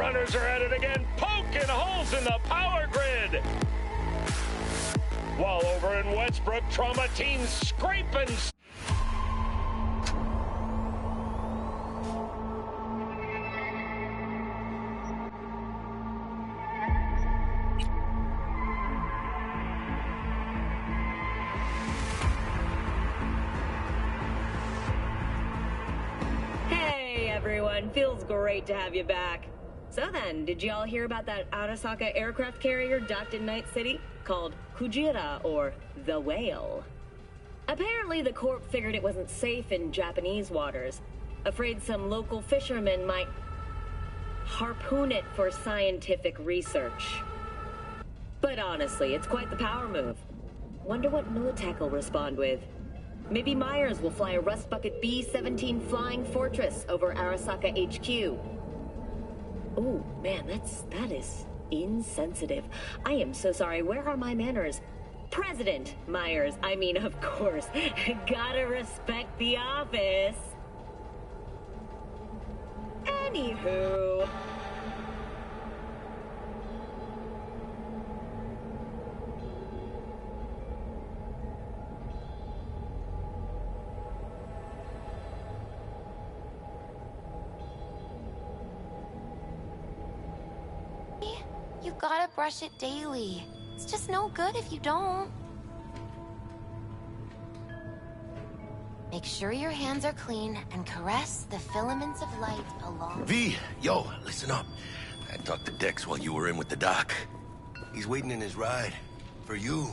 runners are at it again, poking holes in the power grid. While over in Westbrook, trauma teams scraping. Everyone, feels great to have you back. So then, did y'all hear about that Arasaka aircraft carrier docked in Night City called Kujira, or the Whale? Apparently the Corp figured it wasn't safe in Japanese waters, afraid some local fishermen might harpoon it for scientific research. But honestly, it's quite the power move. Wonder what Militech will respond with. Maybe Myers will fly a Rust Bucket B-17 Flying Fortress over Arasaka HQ. Oh, man, that is insensitive. I am so sorry. Where are my manners? President Myers. I mean, of course. Gotta respect the office. Anywho... You gotta brush it daily. It's just no good if you don't. Make sure your hands are clean and caress the filaments of light along... V, yo, listen up. I talked to Dex while you were in with the doc. He's waiting in his ride. For you.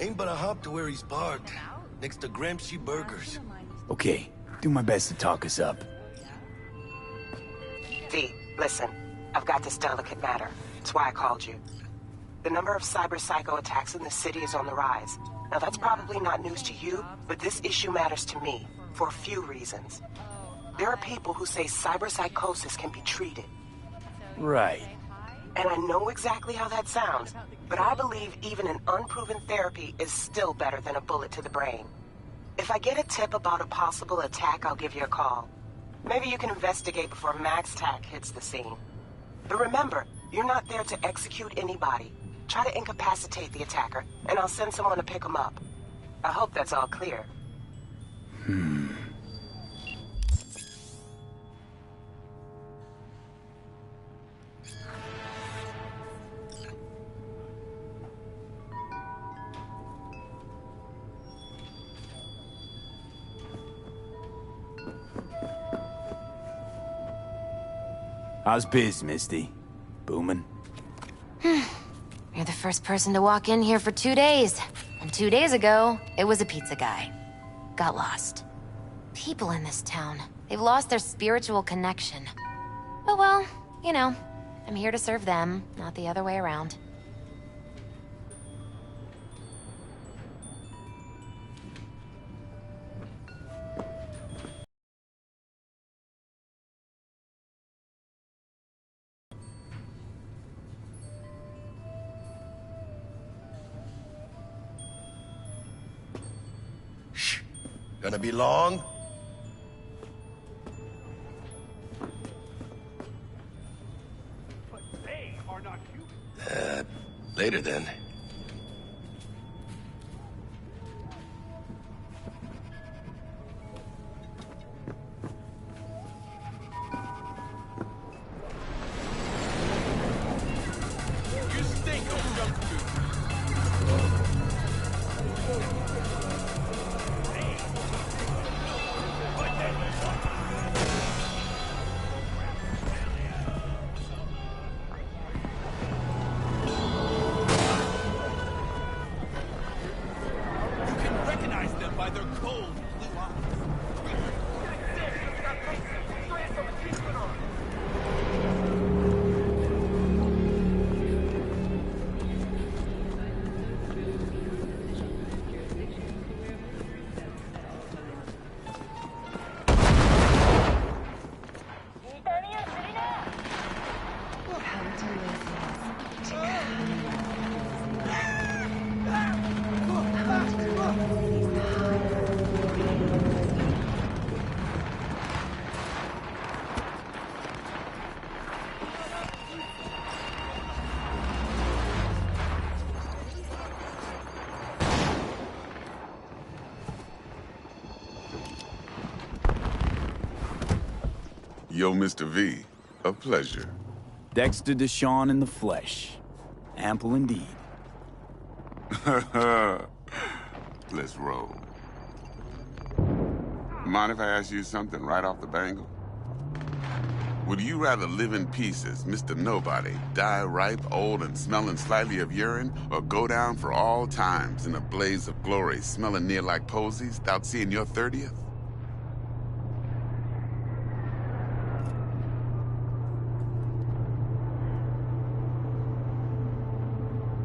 Ain't but a hop to where he's parked. Next to Gramsci Burgers. Okay, do my best to talk us up. V, listen. I've got this delicate matter. That's why I called you. The number of cyber-psycho attacks in the city is on the rise. Now that's probably not news to you, but this issue matters to me for a few reasons. There are people who say cyberpsychosis can be treated. Right. And I know exactly how that sounds, but I believe even an unproven therapy is still better than a bullet to the brain. If I get a tip about a possible attack, I'll give you a call. Maybe you can investigate before MaxTac hits the scene. But remember, you're not there to execute anybody. Try to incapacitate the attacker, and I'll send someone to pick him up. I hope that's all clear. How's biz, Misty? Booming? You're the first person to walk in here for 2 days. And 2 days ago, it was a pizza guy. Got lost. People in this town, they've lost their spiritual connection. But well, you know, I'm here to serve them, not the other way around. Gonna be long? But they are not human. Later then. You stink of junk food. Yo, Mr. V. A pleasure. Dexter Deshawn in the flesh. Ample indeed. Let's roll. Mind if I ask you something right off the bangle? Would you rather live in pieces, Mr. Nobody, die ripe, old, and smelling slightly of urine, or go down for all times in a blaze of glory, smelling near like posies, without seeing your 30th?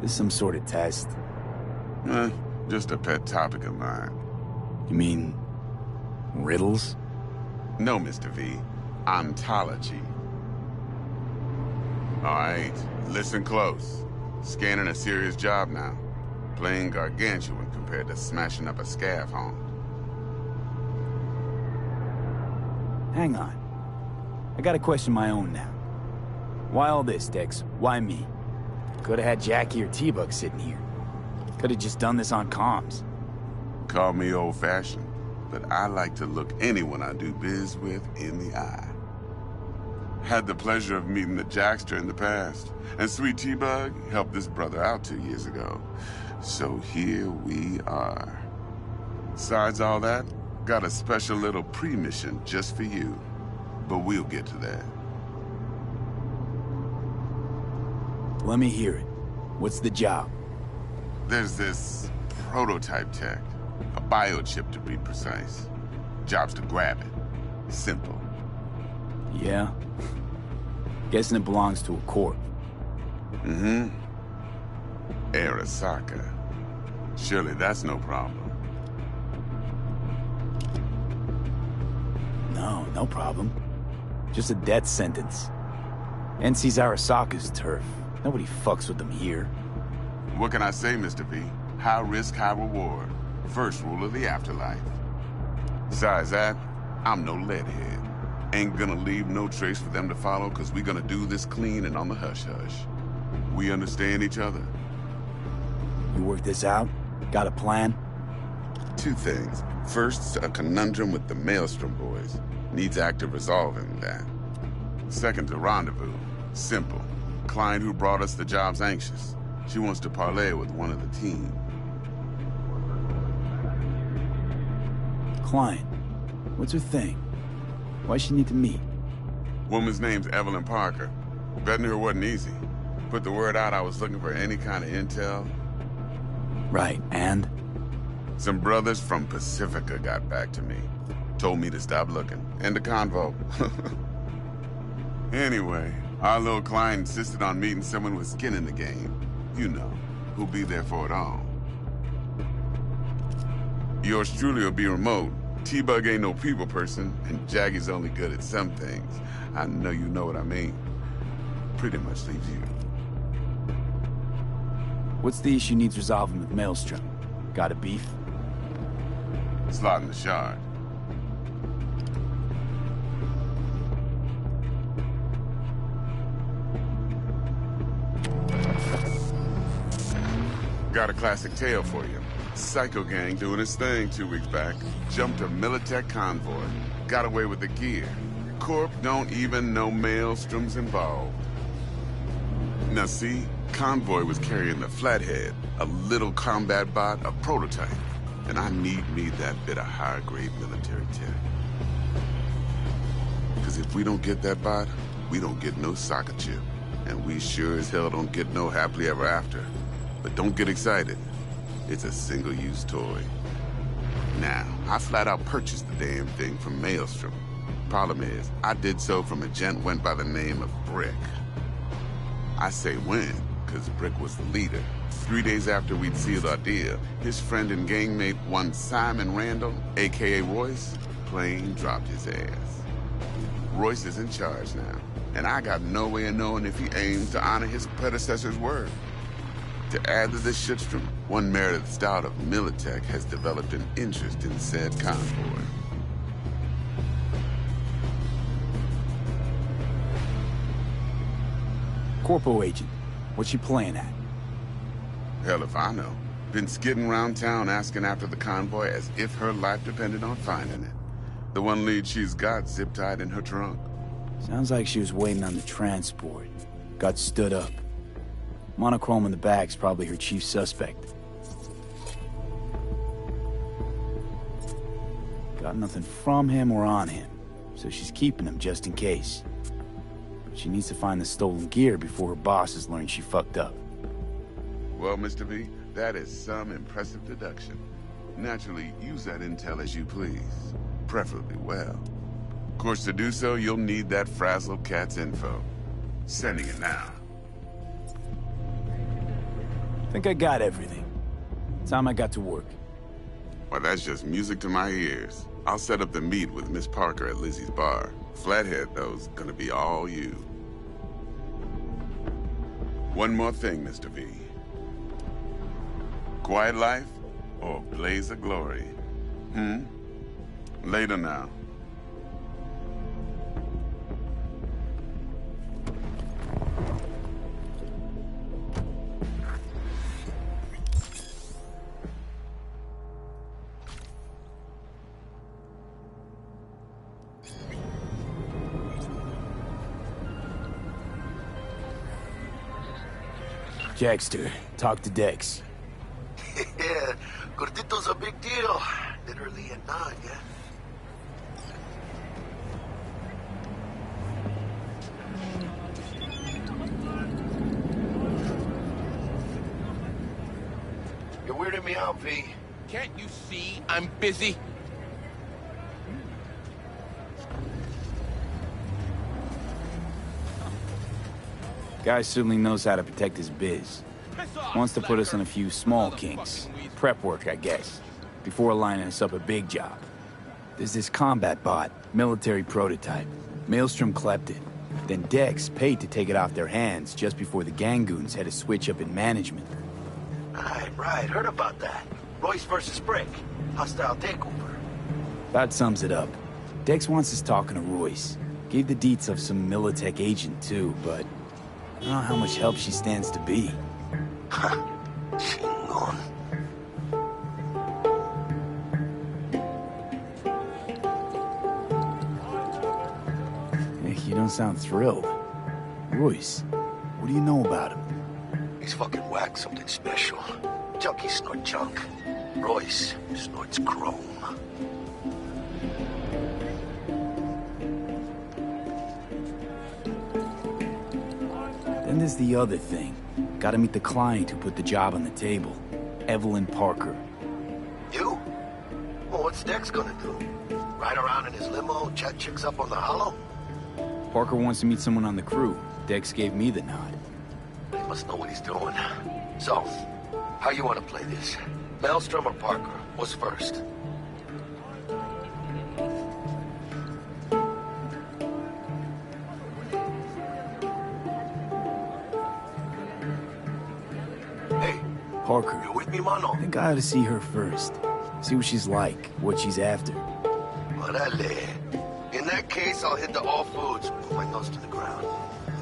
This some sort of test? Just a pet topic of mine. You mean... riddles? No, Mr. V. Ontology. All right, listen close. Scanning a serious job now. Playing gargantuan compared to smashing up a scaffold. Hang on. I gotta question my own now. Why all this, Dex? Why me? Could've had Jackie or T-Bug sitting here. Could've just done this on comms. Call me old-fashioned, but I like to look anyone I do biz with in the eye. Had the pleasure of meeting the Jackster in the past, and Sweet T-Bug helped this brother out 2 years ago. So here we are. Besides all that, got a special little pre-mission just for you. But we'll get to that. Let me hear it. What's the job? There's this prototype tech. A biochip to be precise. Job's to grab it. Simple. Yeah? Guessing it belongs to a corp. Mm-hmm. Arasaka. Surely that's no problem. No, no problem. Just a death sentence. NC's Arasaka's turf. Nobody fucks with them here. What can I say, Mr. V? High risk, high reward. First rule of the afterlife. Besides that, I'm no leadhead. Ain't gonna leave no trace for them to follow, cause we gonna do this clean and on the hush-hush. We understand each other? You work this out? Got a plan? Two things. First, a conundrum with the Maelstrom boys. Needs active resolving that. Second, a rendezvous. Simple. Client who brought us the job's anxious. She wants to parlay with one of the team. Client. What's her thing? Why she need to meet? Woman's name's Evelyn Parker. Betting her wasn't easy. Put the word out I was looking for any kind of intel. Right, and? Some brothers from Pacifica got back to me. Told me to stop looking. End of convo. Anyway, our little client insisted on meeting someone with skin in the game. You know, who'll be there for it all. Yours truly will be remote. T-Bug ain't no people person, and Jaggy's only good at some things. I know you know what I mean. Pretty much leaves you. What's the issue needs resolving with Maelstrom? Got a beef? Slotting the shard. Got a classic tale for you. Psycho gang doing his thing 2 weeks back. Jumped a Militech convoy. Got away with the gear. Corp don't even know Maelstrom's involved. Now see, convoy was carrying the Flathead, a little combat bot, a prototype. And I need me that bit of higher-grade military tech. Because if we don't get that bot, we don't get no soccer chip. And we sure as hell don't get no happily ever after. But don't get excited. It's a single-use toy. Now, I flat out purchased the damn thing from Maelstrom. Problem is, I did so from a gent went by the name of Brick. I say when, because Brick was the leader. 3 days after we'd sealed our deal, his friend and gangmate, one Simon Randall, a.k.a. Royce, plain dropped his ass. Royce is in charge now, and I got no way of knowing if he aims to honor his predecessor's word. To add to this shitstorm, one merited stout of Militech has developed an interest in said convoy. Corpo agent. What's she playing at? Hell if I know. Been skidding around town asking after the convoy as if her life depended on finding it. The one lead she's got zip-tied in her trunk. Sounds like she was waiting on the transport. Got stood up. Monochrome in the back's probably her chief suspect. Got nothing from him or on him, so she's keeping him just in case. But she needs to find the stolen gear before her bosses learn she fucked up. Well, Mr. V, that is some impressive deduction. Naturally, use that intel as you please. Preferably well. Of course, to do so, you'll need that frazzled cat's info. Sending it now. Think I got everything. Time I got to work. Well, that's just music to my ears. I'll set up the meet with Miss Parker at Lizzie's bar. Flathead, though's gonna be all you. One more thing, Mr. V. Quiet life or blaze of glory? Later now. Jackster, talk to Dex. Yeah, Gordito's a big deal. Literally and not, yeah? You're weirding me out, V. Can't you see I'm busy? Guy certainly knows how to protect his biz. Wants to put us in a few small kinks. Prep work, I guess. Before lining us up a big job. There's this combat bot, military prototype. Maelstrom clept it. Then Dex paid to take it off their hands just before the Gangoons had a switch up in management. Right. Heard about that. Royce versus Brick. Hostile takeover. That sums it up. Dex wants us talking to Royce. Gave the deets of some Militech agent too, but I don't know how much help she stands to be. Chingon. Hey, you don't sound thrilled. Royce, what do you know about him? He's fucking whacked something special. Junkies snort junk. Royce snorts chrome. Then there's the other thing. Gotta meet the client who put the job on the table. Evelyn Parker. You? Well, what's Dex gonna do? Ride around in his limo, chat chicks up on the hollow? Parker wants to meet someone on the crew. Dex gave me the nod. He must know what he's doing. So, how you want to play this? Maelstrom or Parker? What's first? Hey, Parker. you with me, mano? I think I ought to see her first. See what she's like, what she's after. Orale. In that case, I'll hit the all foods. Put my nose to the ground.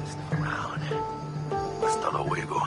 Sniff around. Hasta luego.